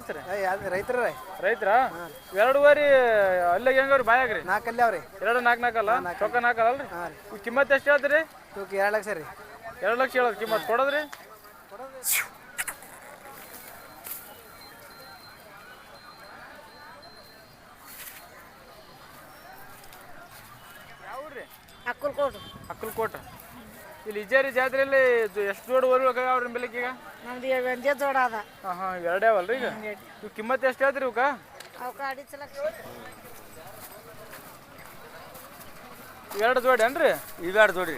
ಸರಿ ರೈತರ ರೈತರ ಎರಡೂವರೆ ಅಲ್ಲಿಗೆ ಹೆಂಗವ್ರಿ ಬಾಯಾಗ್ರಿ ನಾಲ್ಕಲ್ಲಿ ಅವ್ರಿ 2 4 ಅಲ್ಲ ಚೊಕ್ಕ 4 ಅಲ್ರಿ ಈ ಕಿಮ್ಮತ್ ಎಷ್ಟು ಹೇಳ್ತೀರಿ ಇವಕ್ಕೆ 2 ಲಕ್ಷ ರೀ 2 ಲಕ್ಷ ಹೇಳೋದು ಕಿಮ್ಮತ್ ಕೊಡೋದ್ರಿ ಯಾವ್ರಿ ಅಕ್ಕಲ್ಕೋಟ ಇಲ್ಲಿ ಇಜೇರಿ ಜಾತ್ರೆಯಲ್ಲಿ ಎಷ್ಟು ಜೋಡಿ ಓರ್ಬೇಕಾಗ ಅವ್ರ ಬೆಲೆಗೆ ಈಗ ನಮ್ದು ಒಂದೇ ಜೋಡ ಅದ ಹಾಂ ಎರಡೇ ಅವಲ್ರಿ ಈಗ ಇವು ಕಿಮ್ಮತ್ ಎಷ್ಟು ಹೇಳ್ತೀರಿ ಇವಕ್ಕ ಅವಕ್ಕೆ 2 ಲಕ್ಷ ಇವೆರಡು ಜೋಡಿ ಏನ್ರಿ ಇವೆರಡು ಜೋಡ್ರಿ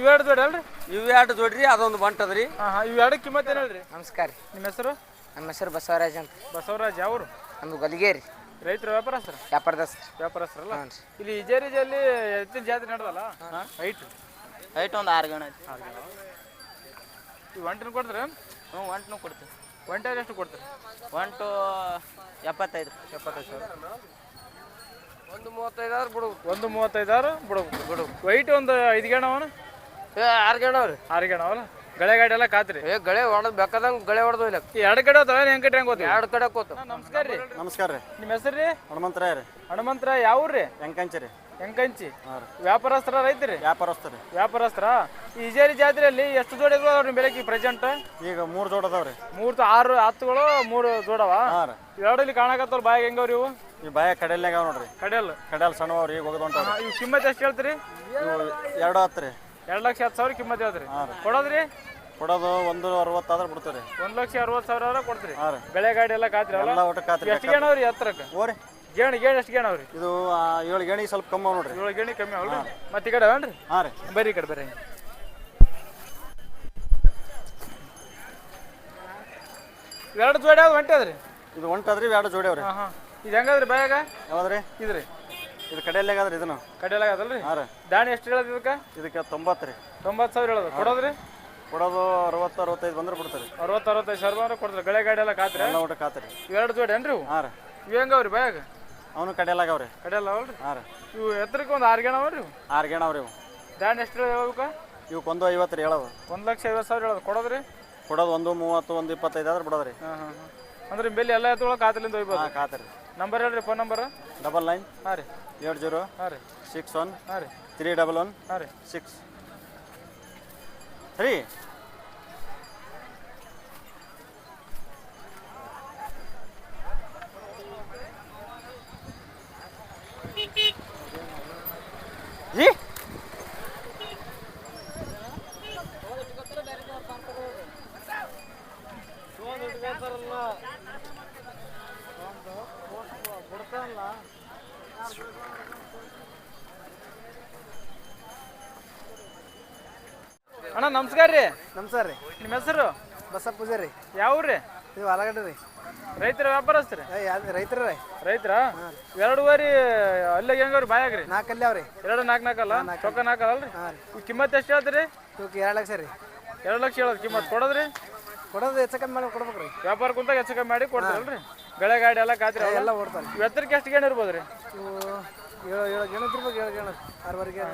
ಇವೆರಡು ಜೋಡಿ ಅಲ್ರಿ ಇವೆರಡು ಜೋಡ್ರಿ ಅದೊಂದು ಬಂಟದ್ರಿ ಹಾಂ ಇವೆರಡು ಕಿಮ್ಮತ್ ಏನು ಹೇಳ್ರಿ ನಮಸ್ಕಾರ ರೀ ನಿಮ್ಮ ಹೆಸರು ನಮ್ಮ ಹೆಸರು ಬಸವರಾಜ್ ಅಂತ ಬಸವರಾಜ್ ಯಾವರು ನಮ್ದು ಗಲಿಗೇರಿ ರೈತರ ವ್ಯಾಪಾರಸ್ಥರ ವ್ಯಾಪಾರಸ್ಥರಲ್ಲ ಇಲ್ಲಿ ಇಜೇರಿಜಲ್ಲಿ ಎತ್ತಿನ ಜಾತ್ರೆ ನಡೆದಲ್ಲ ಹೈಟ್ ಒಂದು 6 ಗಣ ಐತಿ ಈ ಒಂಟನ್ನು ಕೊಡ್ತಾರೆ ಹ್ಞೂ ಒಂಟು ಕೊಡ್ತೀವಿ ಒಂಟೆ ಎಷ್ಟು ಕೊಡ್ತಾರೆ ಒಂಟು 75 ಸಾವಿರ ಒಂದು 35 ಆದ್ರೆ ಬಿಡು ಒಂದು 35 ಬಿಡು ವೈಟ್ ಒಂದು 5 ಗೇಣ ಅವನು 6 ಗಣ ಅವ್ರಿ 6 ಗೇಣ ಅವಲ್ಲ ಗಳೆ ಗಾಡಿ ಎಲ್ಲ ಕಾತ್ರಿ ಗಳೆ ಹೊಡೆದ್ ಬೇಕಾದಂಗೆ ಗಳೆ ಹೊಡೆದು ಇಲ್ಲ ಈ ಎರಡು ಕಡೆ ಹೋತಾವ ಹೆಂಗ್ ಕಟ್ರಿ ಹೆಂಗ್ ಎರಡು ಕಡೆ ಕೂತು ನಮಸ್ಕಾರ ರೀ ನಮಸ್ಕಾರ ರೀ ನಿಮ್ಮ ಹೆಸರು ರೀ ಹನುಮಂತರಾಯ ರೀ ಹನುಮಂತರ ಯಾವ್ರಿ ಹೆಂಕಂಚಿ ರೀ ಹೆಂಕಂಚಿ ವ್ಯಾಪಾರಸ್ಥರ ರೈತರಿ ವ್ಯಾಪಾರಸ್ಥರ ಈ ಇಜೇರಿ ಜಾತ್ರೆಯಲ್ಲಿ ಎಷ್ಟು ಜೋಡಿಗಳು ಅವ್ರ ಬೆಲೆಗೆ ಪ್ರೆಸೆಂಟ್ ಈಗ 3 ಜೋಡ್ ಅದಾವ್ರಿ 3 6 ಹತ್ತುಗಳು 3 ಜೋಡವ ಎರಡು ಇಲ್ಲಿ ಕಾಣಕತ್ತವ್ರ ಬಾಯಿಗೆ ಹೆಂಗವ್ರಿ ಇವು ಈ ಬಾಯ ಕಡೆಯಲ್ನಾಗ ಅವ ನೋಡ್ರಿ ಕಡೆಯಲ್ ಸಣ್ಣವ್ರಿ ಈಗ ಹೋಗದಂತ ಇವು ಕಿಮ್ಮತ್ ಎಷ್ಟು ಹೇಳ್ತೀರಿ 2 ಹತ್ತು ರೀ 2,10,000 ಕಿಮ್ಮತ್ ಹೇಳ್ತೀರಿ ಕೊಡೋದ್ರಿ ಕೊಡೋದು 160 ಆದ್ರೆ ಬಿಡ್ತೀರಿ 1,60,000 ಕೊಡ್ತೀರಿ ಬೆಳೆ ಗಾಡಿ ಎಲ್ಲ ಕಾತ್ರಿ ಎಲ್ಲ ಒಟ್ಟು ಕಾತ್ರಿ ಎಷ್ಟು ಗೇಣವ್ರಿ ಹತ್ರಕ್ಕೆ ಓರಿ ಗೇಣಿ ಎಷ್ಟು ಗೇಣವ್ರಿ ಇದು 7 ಗೇಣಿ ಸ್ವಲ್ಪ ಕಮ್ಮಿ ಅವ ನೋಡ್ರಿ 7 ಗೇಣಿ ಕಮ್ಮಿ ಅವಲ್ರಿ ಮತ್ತೆ ಈ ಕಡೆ ಅವನ್ರಿ ಹಾಂ ರೀ ಬರ್ರಿ ಈ ಕಡೆ ಬರ್ರಿ ಎರಡು ಜೋಡಿ ಯಾವ್ದು ಹೊಂಟೆ ಅದ್ರಿ ಇದು ಹೊಂಟದ್ರಿ 2 ಜೋಡಿ ಅವ್ರಿ ಹಾಂ ಇದು ಹೆಂಗದ್ರಿ ಬಾಯಾಗ ಯಾವ್ದ್ರಿ ಇದ್ರಿ ಇದು ಕಡೆಯಲ್ಲಾಗದ್ರಿ ಇದನ್ನು ಕಡೆಯಲ್ಲ ಅದಲ್ರಿ ಹಾಂ ರೀ ದಾಣಿ ಎಷ್ಟು ಹೇಳೋದು ಇದಕ್ಕೆ 90 ರೀ 90,000 ಹೇಳೋದು ಕೊಡೋದ್ರಿ ಕೊಡೋದು 60-65 ಬಂದ್ರೆ ಬಿಡ್ತೀರಿ 60-65,000 ಬಂದ್ರೆ ಕೊಡ್ತಾರೆ ಗಳೆ ಗಾಡಿ ಎಲ್ಲ ಕಾತ್ರಿ ಎಲ್ಲ ಒಟ್ಟು ಕಾತ್ರಿ ಇವೆರಡು ಜೋಡಿ ಏನ್ರಿ ಇವು ಹಾಂ ರೀ ಇವು ಹೆಂಗವ್ರಿ ಬಾಯಾಗ ಅವನು ಕಡೆಯಲ್ಲಾಗವ್ರಿ ಕಡೆಯಲ್ಲ ಅವಲ್ರಿ ಹಾಂ ರೀ ಇವು ಎತ್ತರಕ್ಕೆ ಒಂದು 6 ಗೇಣ ಅವರಿ ಇವು 6 ಗೇಣ ಅವ್ರಿ ಇವು ದಾಣಿ ಎಷ್ಟು ಹೇಳ್ಬೇಕು ಇವಕ್ಕೆ 150 ರೀ ಹೇಳೋದು 1,50,000 ಹೇಳೋದು ಕೊಡೋದ್ರಿ ಕೊಡೋದು 130 125 ಆದ್ರೆ ಬಿಡೋದ್ರಿ ಹಾಂ ಅಂದ್ರೆ ಬೆಲೆ ಎಲ್ಲ ಎತ್ತೊಳಗೆ ಕಾತಲಿಂದ ಹೋಗ್ಬೋದು ಹಾಂ ಕಾತ್ರಿ ನಂಬರ್ ಹೇಳ್ರಿ ಫೋನ್ ನಂಬರ್ 99 ಹಾಂ ರೀ 70 ಹಾಂ ರೀ 61 ಹಾಂ ರೀ 311 ಹಾಂ ರೀ 6 3 ಜಿ ಅಣ್ಣ ನಮಸ್ಕಾರ ರೀ ನಮಸ್ಕಾರ ರೀ ನಿಮ್ಮ ಹೆಸರು ಬಸಪ್ಪ ಪೂಜಾರಿ ಯಾವ್ರಿ ಇದು ಆಲಗಡ್ಡೆ ರೀ ರೈತರ ವ್ಯಾಪಾರಸ್ಥರಿ ರೈತರ ರೀ ರೈತರ ಎರಡೂವರೆ ಅಲ್ಲಿಗೆ ಹೆಂಗವ್ರಿ ಬಾಯಾಗ್ರಿ 4 ಅಲ್ಲಿ ಅವ್ರಿ 2 4 ಅಲ್ಲ ಚೊಕ್ಕ 4 ಅಲ್ರಿ ಈ ಕಿಮ್ಮತ್ ಎಷ್ಟು ಹೇಳ್ತೀರಿ ಇವಕ್ಕೆ 2 ಲಕ್ಷ ರೀ 2 ಲಕ್ಷ ಹೇಳೋದು ಕಿಮ್ಮತ್ ಕೊಡೋದ್ರಿ ಕೊಡೋದು ಹೆಚ್ಚು ಕಮ್ಮಿ ಮಾಡಿ ಕೊಡ್ಬೇಕು ರೀ ವ್ಯಾಪಾರ ಕುಂತಾಗ ಹೆಚ್ಚು ಕಮ್ಮಿ ಮಾಡಿ ಕೊಡ್ತಾರಲ್ರಿ ಗಳೆ ಗಾಡಿ ಎಲ್ಲ ಕಾತ್ರಿ ಎಲ್ಲ ಓಡ್ತಾರೆ ಎತ್ತರಕ್ಕೆ ಎಷ್ಟು ಗೇಣ್ ಇರ್ಬೋದು ರೀ ಇವು 7 ಗೇಣ ಇರ್ಬೇಕು 7 ಗೇಣ 6ವರೆಗೆ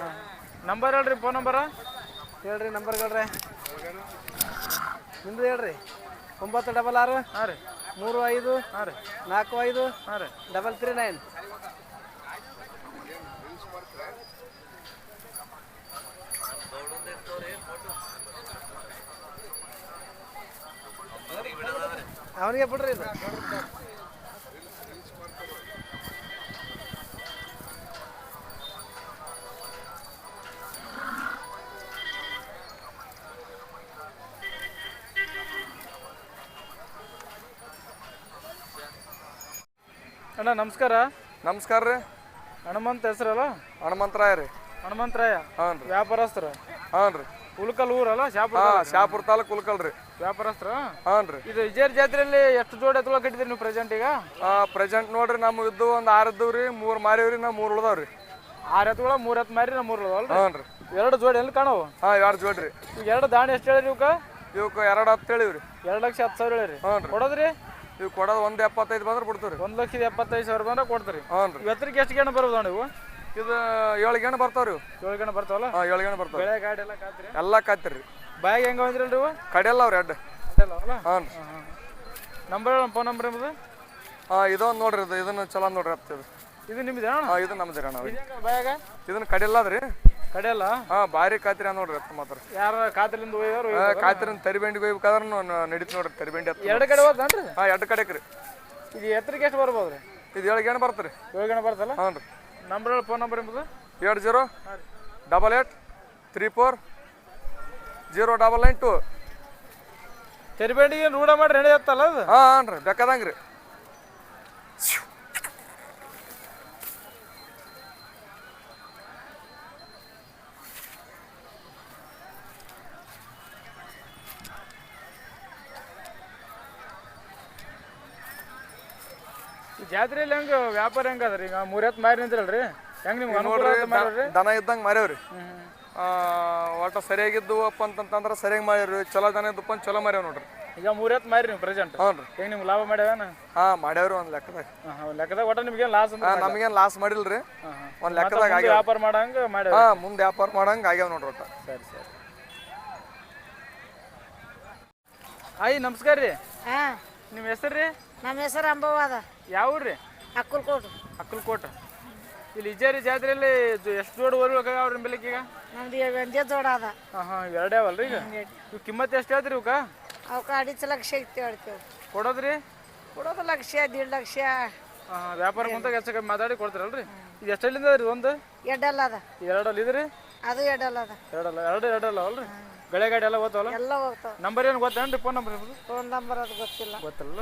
ನಂಬರ್ ಹೇಳ್ರಿ ಫೋನ್ ನಂಬರ ಹೇಳ್ರಿ ನಂಬರ್ ಹೇಳ್ರಿ ನಿಮ್ದು ಹೇಳ್ರಿ 966 ಹಾಂ ರೀ 35 ಹಾಂ ರೀ 45 ಹಾಂ ರೀ 339 ಅವನಿಗೆ ಬಿಡ್ರಿ ಇದು ಅಣ್ಣ ನಮಸ್ಕಾರ ನಮಸ್ಕಾರ ರೀ ಹನುಮಂತ ಹೆಸರಲ್ಲ ಹನುಮಂತರಾಯ ರೀ ಹನುಮಂತರಾಯ ಹಾಂ ರೀ ವ್ಯಾಪಾರಸ್ಥರ ಹಾಂ ರೀ ಉಳ್ಕಲ್ ಊರಲ್ಲ ಶಾಪುರ ತಾಲೂಕು ಉಳ್ಕಲ್ ರೀ ವ್ಯಾಪಾರಸ್ಥರ ಹಾಂ ರೀ ಇದು ಇಜೇರಿ ಜಾತ್ರೆಯಲ್ಲಿ ಎಷ್ಟು ಜೋಡಿ ಎತ್ತುಗಳು ಕಟ್ಟಿದ್ರಿ ನೀವು ಪ್ರೆಸೆಂಟ್ ಈಗ ಪ್ರೆಸೆಂಟ್ ನೋಡ್ರಿ ನಮ್ಮ ಇದ್ದು ಒಂದು 6 ಇದ್ದವು ರೀ 3 ಮಾರಿವ್ರಿ ನಾವು 3 ಉಳ್ದಾವ್ರಿ 6 ಎತ್ತುಗಳು 3 ಎತ್ತು ಮಾರಿ ನಾವು 3 ಉಳ್ದವಲ್ರಿ ಹಾಂ ರೀ 2 ಜೋಡಿ ಎಲ್ಲಿ ಕಾಣವು ಹಾಂ 2 ಜೋಡಿ ರೀ ಈಗ 2 ದಾಣಿ ಎಷ್ಟು ಹೇಳಿರಿ ಇವಕ್ಕೆ ಇವಕ್ಕೆ 2 ಹೇಳಿವ್ರಿ 2,10,000 ಹೇಳಿರಿ ಹಾಂ ರೀ ಕೊಡೋದ್ರಿ ಇವು ಕೊಡೋದು 175 ಬಂದ್ರೆ ಬಿಡ್ತೀವಿ ರೀ 1,75,000 ಬಂದ್ರೆ ಕೊಡ್ತೀರಿ ಹಾಂ ರೀ ಎತ್ತರಕ್ಕೆ ಎಷ್ಟು ಗೇಣ ಬರ್ಬೋದು ನೀವು ಇದು 7 ಗೇಣ ಬರ್ತಾವ್ರಿ ಇವು 7 ಗೇಣ ಬರ್ತಾವಲ್ಲ ಹಾಂ 7 ಗೇಣ ಬರ್ತಾವ ಬೆಳೆ ಗಾಡಿ ಎಲ್ಲ ಕಾತ್ರಿ ಎಲ್ಲ ಕಾಯ್ತಿರಿ ಬಾಯಿಗೆ ಹೆಂಗೆ ಬಂದ್ರಲ್ರಿ ಇವು ಕಡೆಯಲ್ಲ ಅವ್ರಿ ಅಡ್ಡ ಅಲ್ಲ ಹಾಂ ರೀ ನಂಬರ್ ಫೋನ್ ನಂಬರ್ ನಿಮ್ಮದು? ಇದೊಂದು ನೋಡ್ರಿ ಇದನ್ನ ಚಲೋ ನೋಡ್ರಿ ಆಗ್ತದೆ. ಇದು ನಿಮ್ದು ಅಣ್ಣ? ಇದು ನಮ್ದು ರೀ ಅಣ್ಣ. ಬಾಯಾಗ ಇದನ್ನ ಕಡಿಯಲ್ಲ ಅದ್ರಿ. ಕಡೆಯಲ್ಲ? ಭಾರಿ ಖಾತ್ರಿ ನೋಡ್ರಿ ಅತ್ತ ಮಾತ್ರ. ಯಾರ ಖಾತ್ರಿಯಿಂದ ಹೋಗ್ಯಾರ? ಖಾತ್ರಿಯಿಂದ ತರಿಬೆಂಡಿಗೆ ಹೋಗ್ಬೇಕಾದ್ರೆ ನಡೀತು ನೋಡ್ರಿ ತರಿಬೆಂಡಿ ಹತ್ತ. ಎರಡು ಕಡೆ ಹೋದ್ರಿ? ಎರಡು ಕಡೆಗೆ ರೀ. ಇದು ಎತ್ತರಕ್ಕೆ ಎಷ್ಟು ಬರ್ಬೋದ್ರಿ? ಇದು 7 ಗೇಣ್ ಬರ್ತೀರಿ. 7 ಗೇಣ್ ಬರ್ತಲ್ಲ? ಹ್ಞೂ ರೀ. ನಂಬರ್ ಫೋನ್ ನಂಬರ್ ನಿಮ್ಮದು? 7088340992. ತೆರಿಬೇಂಡಿಗೆ ರೂಢ ಮಾಡಿ ರೆಡಿ ಆತ್ತಲ್ಲ ಅದು? ಹಾಂ ರೀ ಬೇಕಾದಂಗೆ ರೀ. ಈ ಜಾತ್ರೆಯಲ್ಲಿ ಹೆಂಗೆ ವ್ಯಾಪಾರ ಹೆಂಗೆ ಅದ ರೀ? ಈಗ 3 ಮಾರಿ ನಿಂತಿರಲ್ರಿ, ಹೆಂಗೆ ನಿಮ್ಗೆ ಅನುಕೂಲ ಮಾಡ್ರಿ? ದನ ಇದ್ದಂಗೆ ಮಾರ್ಯಾವ್ರಿ. ಒಟ್ಟು ಸರಿಯಾಗಿದ್ದುವಪ್ಪ ಅಂತಂತಂದ್ರೆ ಸರಿಯಾಗಿ ಮಾರ್ಯಾವ್ರಿ. ಚಲೋ ದನ ಇದ್ದಪ್ಪ ಅಂತ ಚಲೋ ಮಾರ್ಯಾವ ನೋಡ್ರಿ. ಈಗ 3 ಮಾರಿ ನೀವು ಪ್ರೆಸೆಂಟ್? ಹ್ಞೂ ರೀ. ಹೆಂಗೆ ನಿಮ್ಗೆ ಲಾಭ ಮಾಡ್ಯಾವೇನ? ಮಾಡ್ಯಾವ್ರಿ ಒಂದು ಲೆಕ್ಕದಾಗ. ಲೆಕ್ಕದಾಗ ಒಟ್ಟು ನಿಮ್ಗೆ ಲಾಸ್ ಅಂತ? ನಮಗೇನು ಲಾಸ್ ಮಾಡಿಲ್ರಿ, ಒಂದು ಲೆಕ್ಕದಾಗ ಆಗ್ಯಾವ. ವ್ಯಾಪಾರ ಮಾಡಂಗೆ ಮಾಡ್ಯಾವ? ಮುಂದೆ ವ್ಯಾಪಾರ ಮಾಡಂಗೆ ಆಗ್ಯಾವ ನೋಡ್ರಿ ಒಟ್ಟು. ಸರಿ ಸರಿ. ಆಯ್ ನಮಸ್ಕಾರ ರೀ. ಹಾಂ, ನಿಮ್ಮ ಹೆಸರು ರೀ? ನಮ್ಮ ಹೆಸರು ಅಂಬವ್ವ ಅದ. ಯಾವ ಊರು ರೀ? ಅಕ್ಕಲ್ಕೋಟು. ಅಕ್ಕಲ್ಕೋಟ. ಇಲ್ಲಿ ಇಜೇರಿ ಜಾತ್ರೆಯಲ್ಲಿ ಎಷ್ಟು ಜೋಡಿ ಹೋಗ್ಬೇಕಾಗ ಅವ್ರ ಬೆಲೆಗೆ ಈಗ? ನಮ್ದು ಒಂದೇ ಜೋಡ ಅದ. ಎರಡೇ ಅವಲ್ರಿ ಈಗ? ಇವು ಕಿಮ್ಮತ್ತು ಎಷ್ಟು ಹೇಳ್ತೀರಿ ಇವಕ್ಕ? ಅವಕ್ಕೆ 2.5 ಲಕ್ಷ ಇತ್ತು ಹೇಳ್ತೇವೆ. ಕೊಡೋದ್ರಿ? ಕೊಡೋದು 1 ಲಕ್ಷ 1.5 ಲಕ್ಷ. ವ್ಯಾಪಾರ ಕುಂತಾಗ ಹೆಚ್ಚು ಮಾತಾಡಿ ಕೊಡ್ತೀರಲ್ರಿ? ಇದು ಎಷ್ಟಲ್ಲಿಂದ ರೀ? ಒಂದು ಎಡ್ಡಲ್ಲ ಅದ. 2 ಅಲ್ಲಿ ಇದ್ರಿ? ಅದು ಎಡ್ಡಲ್ಲ ಅದ. ಎರಡಲ್ಲ ಅವಲ್ರಿ? ಗಳೆ ಗಾಡಿ ಎಲ್ಲ ಓದ್ತಾವಲ್ಲ? ಎಲ್ಲ ಹೋಗ್ತಾವ. ನಂಬರ್ ಏನು ಗೊತ್ತೇನ್ರಿ? ಫೋನ್ ನಂಬರ್ ನಿಮ್ಮದು? ಫೋನ್ ನಂಬರ್ ಅದು ಗೊತ್ತಿಲ್ಲ. ಗೊತ್ತಲ್ಲ.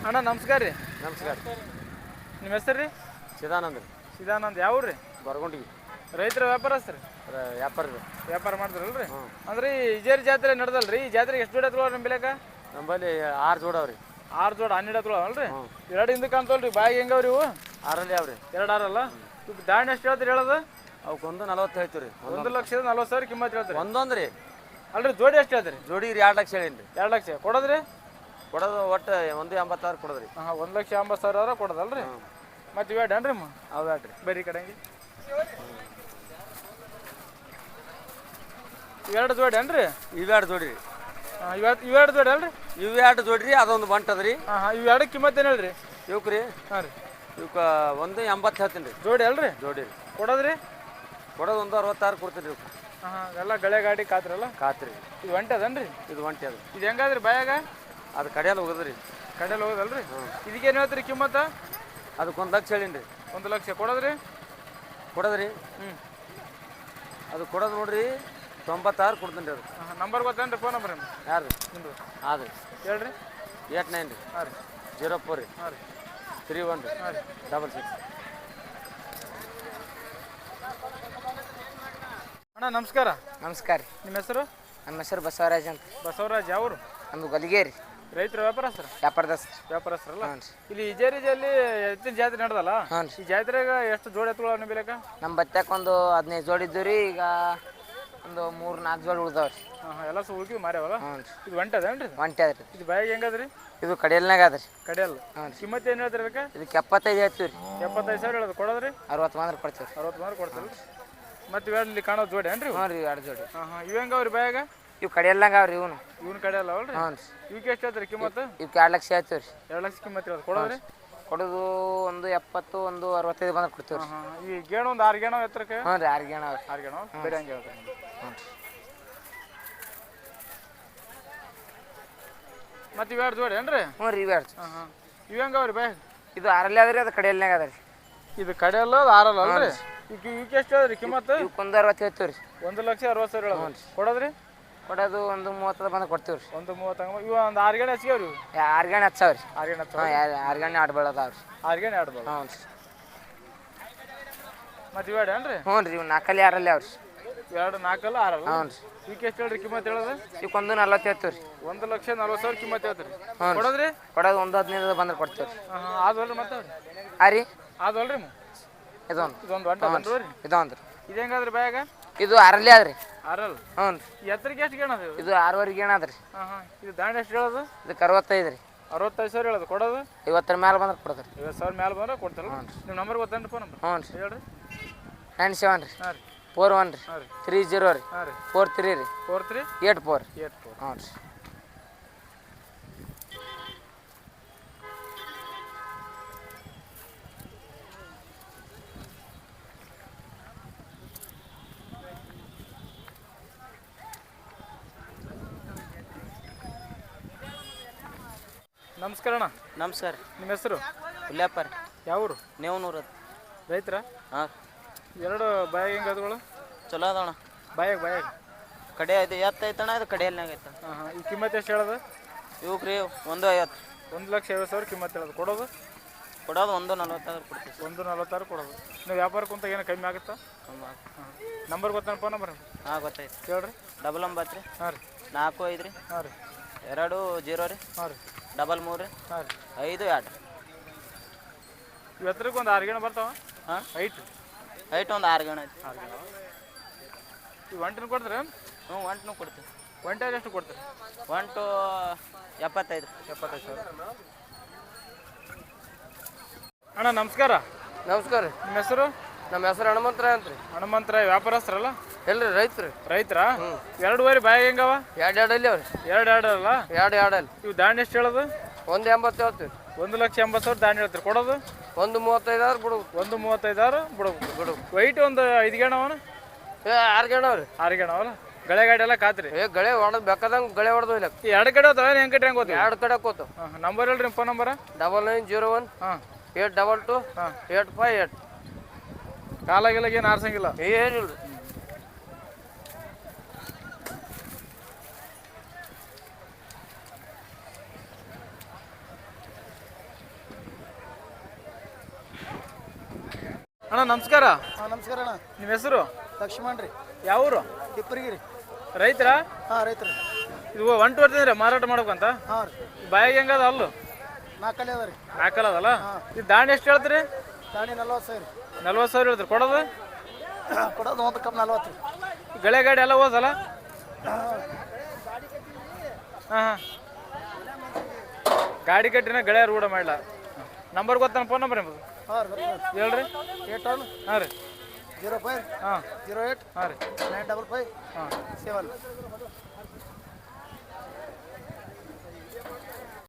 ಅಣ್ಣ ನಮಸ್ಕಾರ ರೀ. ನಮಸ್ಕಾರ. ನಿಮ್ಮ ಹೆಸರು ರೀ? ಚಿದಾನಂದ ರೀ. ಚಿದಾನಂದ್. ಯಾವ ರೀ? ಬರಗೊಂಡಿಗೆ. ರೈತರ ವ್ಯಾಪಾರಸ್ತ್ರಿ? ವ್ಯಾಪಾರ ರೀ. ವ್ಯಾಪಾರ ಮಾಡ್ತಾರಲ್ರಿ? ಅಂದ್ರೆ ಇಜೇರಿ ಜಾತ್ರೆ ನಡೆದಲ್ರಿ, ಈ ಜಾತ್ರೆಗೆ ಎಷ್ಟು ಜೋಡಿ ಎತ್ತುಗಳು ನಿಮ್ಮ ಬೆಲೆಕ? ನಮ್ಮಲ್ಲಿ 6 ಜೋಡವ್ರಿ. 6 ಜೋಡಿ 12 ಎತ್ತುಗಳು ಅಲ್ರಿ? 2 ಹಿಂದಕ್ಕೆ ಕಾಣ್ತವಲ್ರಿ, ಬಾಯಿಗೆ ಹೆಂಗವ್ರಿ ಇವು? 6 ಅವ್ರಿ. 2 ಆರಲ್ಲ? ಇವು ದಾಣಿ ಎಷ್ಟು ಹೇಳ್ತೀರಿ ಹೇಳೋದು? ಅವಕ್ಕೊಂದು 40 ಹೇಳ್ತೀವಿ ರೀ. 1,40,000 ಕಿಮ್ಮತ್ತು ಹೇಳ್ತೀರಿ? ಒಂದೊಂದು ರೀ. ಅಲ್ರಿ ಜೋಡಿ ಎಷ್ಟು ಹೇಳ್ತೀರಿ? ಜೋಡಿಗೆ 2 ಲಕ್ಷ ಹೇಳೀನಿ ರೀ. 2 ಲಕ್ಷ ಕೊಡೋದ್ರಿ? ಕೊಡೋದು ಒಟ್ಟು 1,86,000 ಕೊಡೋದ್ರಿ. 1,80,000 ಕೊಡೋದಲ್ರಿ? ಮತ್ತೆ ಇವೇಡ್ರಿ? ಅವು ಹೇಳ್ರಿ. ಬೇರೆ ಕಡೆ ಇವೆರಡು ಜೋಡಿ ಏನ್ರಿ? ಇವೆರಡು ಜೋಡಿ ರೀ. ಇವೆರಡು ಜೋಡಿ ಅಲ್ರಿ? ಇವೆರಡು ಜೋಡಿ ರೀ. ಅದೊಂದು ಬಂಟದ್ರಿ. ಇವೆರಡು ಕಿಮ್ಮತ್ತು ಏನು ಹೇಳ್ರಿ? ಇವಕ್ಕೆ ರೀ? ಹಾಂ ರೀ. ಇವಕ್ಕೆ 1,80 ಹೇಳ್ತೀನಿ ರೀ. ಜೋಡಿ ಅಲ್ರಿ? ಜೋಡಿ ರೀ. ಕೊಡೋದ್ರಿ? ಕೊಡೋದು 1,66 ಕೊಡ್ತೀನಿ ರೀ. ಎಲ್ಲ ಗಳೆ ಗಾಡಿ ಕಾತ್ರಲ್ಲ? ಕಾತ್ರಿ. ಇದು ಒಂಟೆ ಅದನ್ರಿ? ಇದು ಒಂಟೆ ಅದು. ಇದು ಹೆಂಗಾದ್ರಿ ಬಾಯಾಗ? ಅದು ಕಡೆಯಲ್ಲಿ ಹೋಗೋದ್ರಿ. ಕಡೆಯಲ್ಲಿ ಹೋಗೋದಲ್ರಿ? ಇದಕ್ಕೇನು ಹೇಳ್ತೀರಿ ಕಿಮ್ಮತ್ತ? ಅದಕ್ಕೆ 1 ಲಕ್ಷ ಹೇಳೀನಿ ರೀ. 1 ಲಕ್ಷ ಕೊಡೋದ್ರಿ? ಕೊಡೋದ್ರಿ? ಅದು ಕೊಡೋದು ನೋಡ್ರಿ 96 ಕೊಡ್ತೀನಿ ರೀ. ಅದು ನಂಬರ್ ಗೊತ್ತೇನ್ರಿ? ಫೋನ್ ನಂಬರ್ ಯಾರು ರೀ? ನಿಮ್ಮದು? ಅದು ಹೇಳ್ರಿ. 89 ರೀ. ಹಾಂ ರೀ. 04 ರೀ. ಹಾಂ ರೀ. 31 ರೀ. ಹಾಂ ರೀ. 66. ಅಣ್ಣ ನಮಸ್ಕಾರ. ನಮಸ್ಕಾರ ರೀ. ನಿಮ್ಮ ಹೆಸರು? ನಮ್ಮ ಹೆಸರು ಬಸವರಾಜ್ ಅಂತ. ಬಸವರಾಜ್. ಯಾವರು? ನಮ್ದು ಗಲಿಗೇರಿ. ರೈತರ ವ್ಯಾಪಾರಸ್ತ್ರ? ವ್ಯಾಪಾರಸ್ತ್ರಲ್ಲ? ಇಲ್ಲಿ ಇಜೇರಿಜಲ್ಲಿ ಎತ್ತಿನ ಜಾತ್ರೆ ನಡೆದಲ್ಲ, ಈ ಜಾತ್ರೆಗ ಎಷ್ಟು ಜೋಡಿ ಎತ್ತುಗಳು ನಿಮ್ಮ ಬೆಲೆಕ? ನಮ್ಮ ಬತ್ತಾಕ ಒಂದು 15 ಜೋಡಿ ಇದ್ದು ರೀ. ಈಗ ಒಂದು 3-4 ಜೋಡಿ ಉಳ್ದಾವ್ರಿ. ಎಲ್ಲ ಉಳ್ಕಿ ಮಾರ್ಯಾವಲ್ಲ? ಇದು ಒಂಟದೇನ್ರಿ? ಒಂಟೆ ಅದ್ರಿ. ಇದು ಬಾಯಿಗೆ ಹೆಂಗದ್ರಿ? ಇದು ಕಡೆಯಲ್ನಾಗ ಅದ್ರಿ. ಕಡೆಯಲ್ಲ? ಕಿಮ್ಮತ್ತು ಏನು ಹೇಳ್ತೀರಿ ಅದಕ್ಕೆ? ಇದಕ್ಕೆ 75 ಹೇಳ್ತೀವಿ ರೀ. 75,000 ಹೇಳೋದು. ಕೊಡೋದ್ರಿ? 60 ಬಂದ್ರೆ ಕೊಡ್ತೀವಿ. 60 ಬಂದ್ರೆ ಕೊಡ್ತೀರಿ. ಮತ್ತೆ ಇವೆಲ್ಲಿ ಕಾಣೋದು ಜೋಡಿ ಏನ್ರಿ? ಹ್ಞೂ ರೀ, 2 ಜೋಡಿ. ಇವು ಹೆಂಗವ್ರಿ ಬಾಯಾಗ? ಇವು ಕಡೆಯಲ್ನಾಗ ಅವ್ರಿ. ಇವನು ಕಡೆ ಅಲ್ಲ ಅವಲ್ರಿ? ಹ್ಞೂ ರೀ. ಇವಕ್ಕೆ ಎಷ್ಟು ಹೇಳ್ತೀರಿ ಕಿಮ್ಮತ್ತು? ಇವಕ್ಕೆ 2 ಲಕ್ಷ ಹೇಳ್ತೀವಿ ರೀ. 2 ಲಕ್ಷ ಕಿಮ್ಮತ್ತು ಹೇಳೋದು. ಕೊಡೋದ್ರಿ? ಕೊಡೋದು 170, 165 ಬಂದ್ರೆ ಕೊಡ್ತೀವಿ ರೀ. ಈ ಗೇಣು ಒಂದು 6 ಗೇಣು ಎತ್ತರಕ್ಕೆ? ಹ್ಞೂ ರೀ, 6 ಗೇಣ ಅವ್ರಿ. 6 ಗೇಣು ಬೇರೆ ಹಂಗೆ ಹೇಳ್ತಾರೆ. ಹ್ಞೂ ರೀ. ಮತ್ತೆ ಇವೆರಡು ಜೋಡಿ ಏನ್ರಿ? ಹ್ಞೂ ರೀ, ಇವೆರಡು. ಇವು ಹೆಂಗವ್ರಿ ಬಾಯ್? ಇದು 6 ಅದ್ರಿ, ಅದು ಕಡೆಯಲ್ನಾಗ ಅದ ರೀ. ಇದು ಕಡೆ ಅಲ್ಲ, ಅದು 6 ಅಲ್ರಿ? ಇವಕ್ಕೆ ಎಷ್ಟು ಹೇಳ್ರಿ ಕಿಮ್ಮತ್ತು? ಇವಕ್ಕೆ 160 ಹೇಳ್ತೀವಿ ರೀ. 1,60,000 ಹೇಳೋದು. ಕೊಡೋದ್ರಿ? ಕೊಡೋದು 130 ಬಂದ್ರೆ ಕೊಡ್ತೀವಿ ರೀ. 130 ಹಂಗ. ಇವು ಒಂದು 6 ಗೇಣು ಹೆಚ್ಚಿಗೆವ್ರಿ? 6 ಗೇಣ ಹಚ್ಚಾವ್ರಿ. 6 ಗೇಣು ಹಚ್ಚ? ಹಾಂ, 6 ಗೇಣ 2 ಬೆಳದಾವ್ರಿ. 6 ಗೇಣು 2 ಬೆಳ. ಹ್ಞೂ ರೀ. ಮತ್ತೆ ಇವೆರಡು ಏನ್ರಿ? ಹ್ಞೂ ರೀ. ಇವು 4 6 ಅವ್ರಿ. 2 4 ಅಲ್ಲ 6 ಅಲ್ಲ? ಹ್ಞೂ ರೀ. ಇವಕ್ಕೆ ಎಷ್ಟು ಹೇಳ್ರಿ ಕಿಮ್ಮತ್ತು ಹೇಳೋದು? ಇವಕ್ಕೆ 140 ಹೇಳ್ತೀವಿ ರೀ. 1,40,000 ಕಿಮ್ಮತ್ತು ಹೇಳ್ತೀರಿ? ಹ್ಞೂ. ಕೊಡೋದ್ರಿ? ಕೊಡೋದು 115 ಬಂದ್ರೆ ಕೊಡ್ತೀವಿ ರೀ. ಆದಲ್ರಿ? ಮತ್ತೆ ಹಾಂ ರೀ, ಆದಲ್ರಿ? ಇದೊಂದು ಒಂಟ ಬಂದ್ರಿ? ಇದೊಂದು ರೀ. ಇದು ಹೆಂಗಾದ್ರಿ ಬಾಯಾಗ? ಇದು 6 ಅದ್ರಿ. 6 ಅಲ್ಲ? ಹ್ಞೂ ರೀ. ಎತ್ತರಿಗೆ ಎಷ್ಟು ಗೇಣ ಅದು? ಇದು 6ವರೆ ಗೇಣ ಅದ್ರಿ. ಇದು ದಾಂಡಿ ಎಷ್ಟು ಹೇಳೋದು? ಇದಕ್ಕೆ 65 ರೀ. 65,000 ಹೇಳೋದು. ಕೊಡೋದು? 50 ಮೇಲೆ ಬಂದ್ರೆ ಕೊಡ್ತೀರಿ. 50,000 ಮೇಲೆ ಬಂದ್ರೆ ಕೊಡ್ತಾರಲ್ಲ? ನಿಮ್ಮ ನಂಬರ್ ಗೊತ್ತೇನ್ರಿ? ಫೋನ್ ನಂಬರ್ ಹ್ಞೂ ರೀ. ಹೇಳ್ರಿ. 97 ರೀ. ಹಾಂ ರೀ. 41 ರೀ ಹಾಂ ರೀ 30 ರೀ ಹಾಂ ರೀ 43 ರೀ 43 84 84 ಹ್ಞೂ ರೀ ನಮಸ್ಕಾರ ಅಣ್ಣ. ನಮಸ್ಕಾರ ನಿಮ್ಮ ಹೆಸರು? ಹುಲ್ಯಪ್ಪ ರೀ ಯಾವ ಊರು? ನೇವನೂರು ರೈತರ? ಹಾಂ ಎರಡು ಬಾಯಾಗ ಹೆಂಗೆ ಅದುಗಳು? ಚಲೋ ಅದಣ್ಣ ಬಾಯಾಗ ಕಡೆ ಅದು ಎತ್ತೈತಣ್ಣ ಅದು ಕಡೆಯಲ್ನಾಗ ಐತಣ್ಣ. ಹಾಂ ಹಾಂ. ಈ ಕಿಮ್ಮತ್ತು ಎಷ್ಟು ಹೇಳೋದು? ಇವಕ್ಕೆ ರೀ 150 1,50,000 ಕಿಮ್ಮತ್ತು ಹೇಳೋದು. ಕೊಡೋದು? ಕೊಡೋದು 140 ಕೊಡ್ತೀವಿ. 1,46 ಕೊಡೋದು. ನೀವು ವ್ಯಾಪಾರ ಕುಂತ ಏನೋ ಕಮ್ಮಿ ಆಗುತ್ತಾ? ಹಾಂ ನಂಬರ್ ಗೊತ್ತಾನ ಫೋನ್ ನಂಬರ್ ಹಾಂ ಗೊತ್ತಾಯ್ತು. ಹೇಳ್ರಿ. 99 ರೀ ಹಾಂ ರೀ 45 ರೀ ಹಾಂ ರೀ 20 ರೀ ಹಾಂ ರೀ 33 ರೀ ಹಾಂ ರೀ 52 ಇವತ್ತರಿಗೆ ಒಂದು 6 ಗಣ ಬರ್ತಾವ? ಹಾಂ ಹೈಟ್ ಹೈಟ್ ಒಂದು 6 ಗಣ ಐತಿ. 6 ಗಣ. ಈ ಒಂಟಿನ ಕೊಡ್ತೀರಾ? ಹ್ಞೂ ಒಂಟು ಕೊಡ್ತೀವಿ. ಒಂಟಾಗ ಎಷ್ಟು ಕೊಡ್ತೀರಿ? ಒಂಟು 75 75,000. ಅಣ್ಣ ನಮಸ್ಕಾರ. ನಮಸ್ಕಾರ ರೀ. ನಿಮ್ಮ ಹೆಸರು? ನಮ್ಮ ಹೆಸರು ಹನುಮಂತರಾಯ ಅಂತ ರೀ. ಹನುಮಂತರ. ವ್ಯಾಪಾರಸ್ಥರಲ್ಲ? ಎಲ್ರಿ ರೈತ್ರಿ. ರೈತರಾ? ಎರಡೂವರೆ ಬಾಯಾಗ ಹೆಂಗವ? 2 ಅಲ್ಲಿ ಅವ್ರಿ. 2 ಅಲ್ಲ? 2 ಅಲ್ಲಿ. ಇವು ದಾಂಡ್ ಎಷ್ಟು ಹೇಳೋದು? 180 ಹೇಳ್ತೀವಿ. 1,80,000 ದಾಂಡ್ ಹೇಳ್ತೀರಿ. ಕೊಡೋದು? 135 ಬಿಡು. 1,35,000 ಬಿಡು. ವೈಟ್ ಒಂದು 5 ಗಣ ಅವನ? 6 ಗಣ ಅವ್ರಿ. 6 ಗಣ ಅವಲ್ಲ? ಗಳೆ ಗಾಡಿ ಎಲ್ಲ ಕಾತ್ರಿ? ಗಳೆ ಹೊಡೆದ್ ಬೇಕಾದಂಗೆ ಗಳೆ ಹೊಡೆದು ಇಲ್ಲ. ಈ 2 ಕಡೆ ಹೋತಾವ? ಹೆಂಗೆ ಕಡೆ ಹೆಂಗೆ ಹೋಗ್ತೀವಿ? 2 ಕಡೆ ಕೂತು. ಹಾಂ. ನಂಬರ್ ಹೇಳ್ರಿ ನಿಮ್ಮ ಫೋನ್ ನಂಬರ? 9901 ಹಾಂ 822 ಹಾಂ 858. ಕಾಲಾಗೆಲ್ಲ ಏನು ಆರ್ಸಂಗಿಲ್ಲ? ಏನಿಲ್ಲ ರೀ. ಅಣ್ಣ ನಮಸ್ಕಾರ. ನಮಸ್ಕಾರ ಅಣ್ಣ. ನಿಮ್ಮ ಹೆಸರು? ಲಕ್ಷ್ಮಣ್ ರೀ. ಯಾವ ಊರು? ತಿಪ್ಪರಿಗಿರಿ. ರೈತರಾ? ಹಾಂ ರೈತರು. ಇದು ಒಂಟು ಬರ್ತಿದ್ರೆ ಮಾರಾಟ ಮಾಡ್ಬೇಕಂತ? ಹಾಂ ರೀ. ಬಾಯಾಗ ಹೆಂಗದ ಅಲ್ಲು? 4 ಅದ ರೀ. ಹಾಕಲ್ಲದಲ್ಲ? ಇದು ದಾಂಡ್ ಎಷ್ಟು ಹೇಳ್ತೀರಿ? ಗಾಡಿ 40,000. 40,000 ಹೇಳ್ತೀರಿ. ಕೊಡೋದು? ಕೊಡೋದು 1 ಕಪ್ 40 ರೀ. ಗಳೆ ಗಾಡಿ ಎಲ್ಲ ಹೋದಲ್ಲ? ಹಾಂ ಹಾಂ. ಗಾಡಿ ಕಟ್ಟಿನ ಗಳೆ ರೂಢ ಮಾಡಲ. ನಂಬರ್ ಗೊತ್ತಾನ ಫೋನ್ ನಂಬರ್ ನಿಮ್ಮದು? ಹಾಂ ರೀ ಹೇಳ್ರಿ. 81 ಹಾಂ ರೀ 05 ಹಾಂ 08 ಹಾಂ ರೀ 955 ಹಾಂ 7.